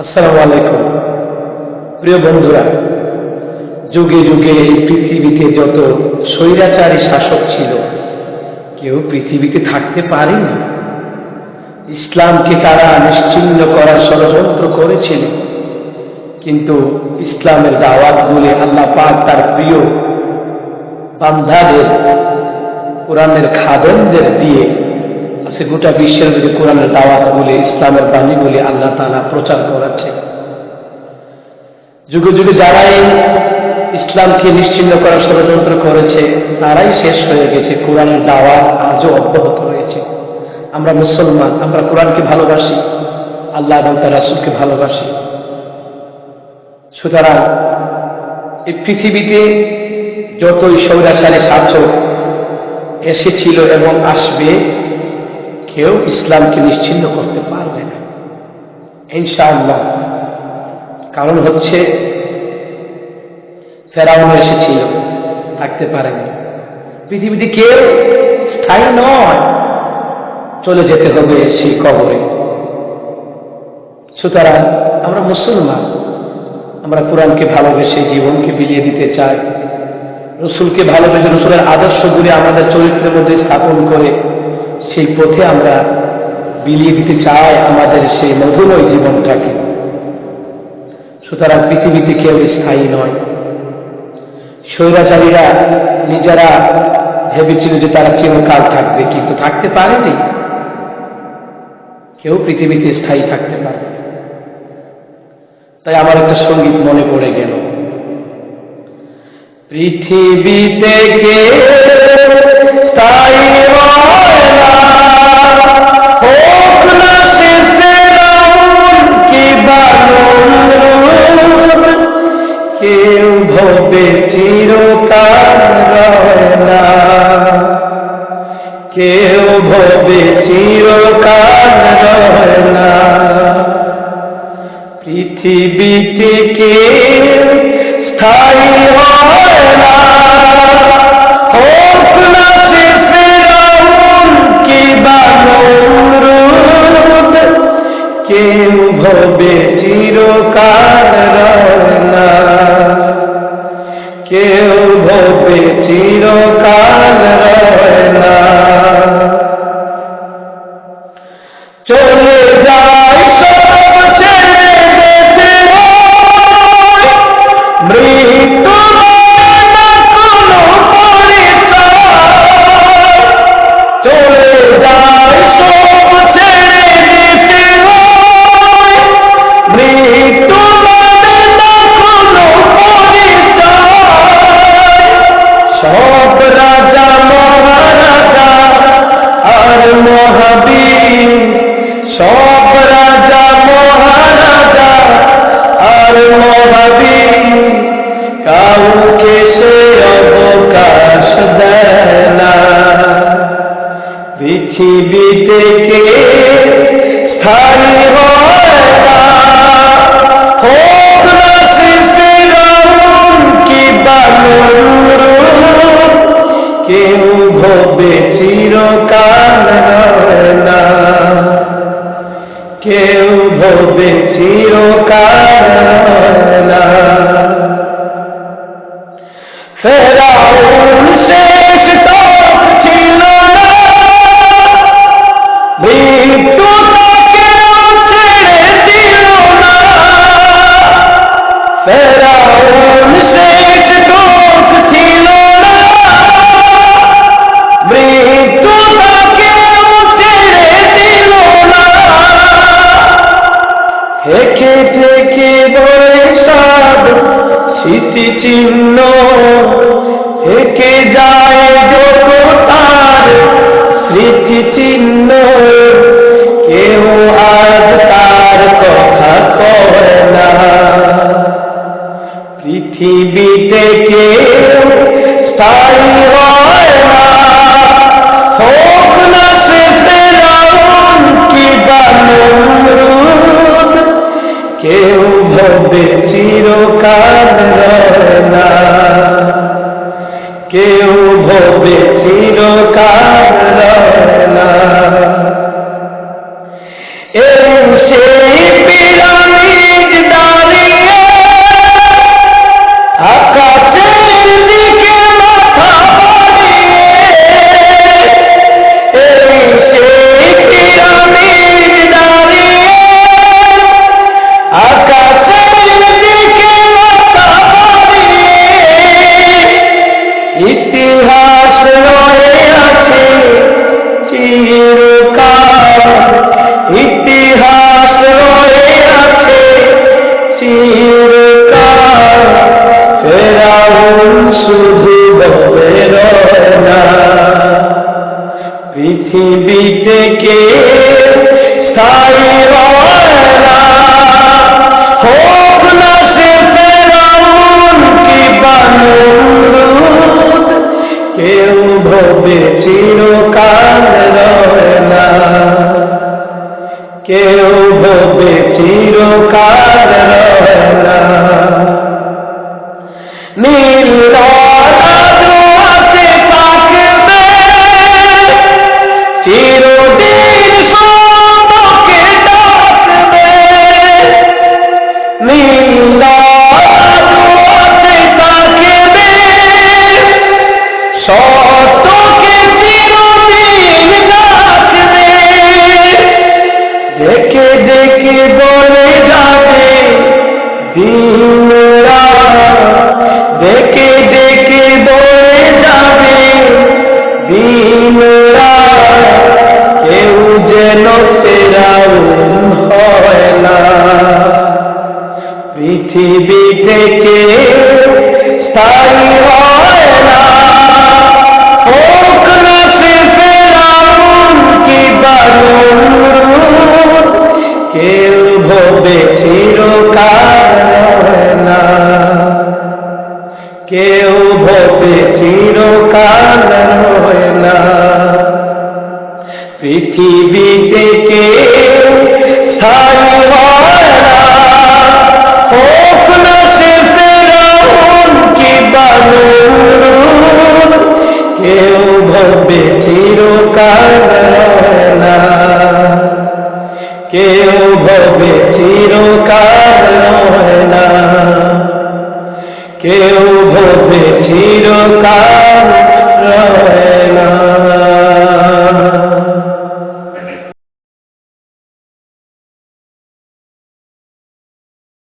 আসসালামু আলাইকুম। প্রিয় বন্ধুরা, যুগে যুগে এই পৃথিবীতে যত স্বৈরাচারী শাসক ছিল, কেউ পৃথিবীতে থাকতে পারেনি। ইসলামকে তারা নিশ্চিহ্ন করার ষড়যন্ত্র করেছিল, কিন্তু ইসলামের দাওয়াত বলে আল্লাহ পাক তার প্রিয় বান্দাদের, কোরআনের খাদেমদের দিয়ে আছে গোটা বিশ্বের মধ্যে কোরআনের দাওয়াত বলে, ইসলামের বাণী বলে আল্লাহ তাআলা প্রচার করাচ্ছে। যুগে যুগে যারাই ইসলামকে নিশ্চিহ্ন করার ষড়যন্ত্র করেছে তারাই শেষ হয়ে গেছে। কোরআনের দাওয়াত আজও অব্যাহত রয়েছে। আমরা মুসলমান, আমরা কোরআনকে ভালোবাসি, আল্লাহ এবং তার রাসূলকে ভালোবাসি। সুতরাং এই পৃথিবীতে যতই স্বৈরাচারী শাসক এসেছিল এবং আসবে, কেউ ইসলামকে নিশ্চিহ্ন করতে পারবে না ইনশাআল্লাহ। কারণ হচ্ছে, ফেরাউন এসেছিল, থাকতে পারেনি। পৃথিবীতে কেউ স্থায়ী নয়, চলে যেতে হবে সেই কবরে। সুতরাং আমরা মুসলমান, আমরা কোরআনকে ভালোবেসে জীবনকে বিলিয়ে দিতে চাই, রসুলকে ভালোবেসে রসুলের আদর্শগুলি আমাদের চরিত্রের মধ্যে স্থাপন করে সেই পথে আমরা বিলিয়ে দিতে চাই আমাদের সেই মধুময় জীবনটাকে। সুতরাং পৃথিবীতে কেউ স্থায়ী নয়। স্বৈরাচারীরা নিজেরা ভেবেছিল যে তারা চিরকাল থাকবে, কিন্তু থাকতে পারেনি। কেউ পৃথিবীতে স্থায়ী থাকতে পারে। তাই আমার একটা সঙ্গীত মনে পড়ে গেল। পৃথিবীতে কেউ স্থায়ী হয় না, হোক না সে ফেরাউন কিংবা নমরুদ, কেউ ভবে চিরকাল রয় না, কেউ ভবে চিরকাল রয় না। পৃথিবীতে কেউ স্থায়ী হয় না, হোক না সে ফেরাউন কিংবা নমরুদ, কেউ ভবে চিরকাল রয় না, কেউ ভবে চিরকাল রয় না। চলে যায় সব ছেড়ে যেতে হয়, মৃত্যু মানে না কোনো পরিচয়। চলে যায় সব ছেড়ে যেতে হয়, মৃত্যু মানে না কোনো পরিচয়। সব রাজা মহারাজা আর মহাবীর, সব রাজা মহারাজা আর মহাবীর, কাউকে সে অবকাশ দেয় না। পৃথিবীতে কেউ স্থায়ী হয় না, হোক না সে ফেরাউন কিংবা নমরুদ, কেউ ভবে চিরকাল রয় না, কেউ ভবে চিরকাল রয় না। ফেরাউন শেষ তক ছিল না, মৃত্যু তাকেও ছেড়ে দিল না। ফেরাউন শেষ তক ছিল না, মৃত্যু তাকেও ছেড়ে দিল না। থেকে থেকে বৈশাখ স্মৃতিচিহ্ন, থেকে যায় যত তার স্মৃতিচিহ্ন, কেউ আজ তার কথা কয় না। পৃথিবীতে কেউ স্থায়ী হয় না, হোক না সে ফেরাউন কিংবা নমরুদ, কেউ ভবে চিরকাল রয় না, কেউ ভবে চিরকাল রয় না। সেই পিরামিড দাঁড়িয়ে আকাশের দিকে মাথা বাড়িয়ে, এই সেই পিরামিড দাঁড়িয়ে আকাশের দিকে মাথা বাড়িয়ে, ইতিহাস রয়ে আছে চিরকাল, ইতিহাস রয়ে আছে চিরকাল, ফেরাউন শুধু বলে রয় না। পৃথিবীতে কে স্থায়ী হয় না, হোক না সে ফেরাউন কিংবা নমরুদ, কেউ ভবে চিরকাল রয় না, কেউ ভবে চিরকাল রয় না। নীল আছে থাকবে চিরদিন, সত্যকে ডাকবে, নীল আছে থাকবে সত্যকে চিরদিন ডাকবে, ডেকে ডেকে বলে যাবে দিন রাত, ডেকে ডেকে বলে যাবে দিন রাত, কেউ যেন ফেরাউন হয় না। পৃথিবীতে কেউ স্থায়ী হয় না, হোক না সে ফেরাউন কিংবা নমরুদ, কেউ ভবে চিরকাল রয় না, কেউ ভবে চিরকাল রয় না। পৃথিবীতে কেউ স্থায়ী হয় না, হোক না সে ফেরাউন কিংবা নমরুদ, কেউ ভবে চিরকাল রয় না, কেউ ভবে চিরকাল রয় না, কেউ ভবে চিরকাল রয় না।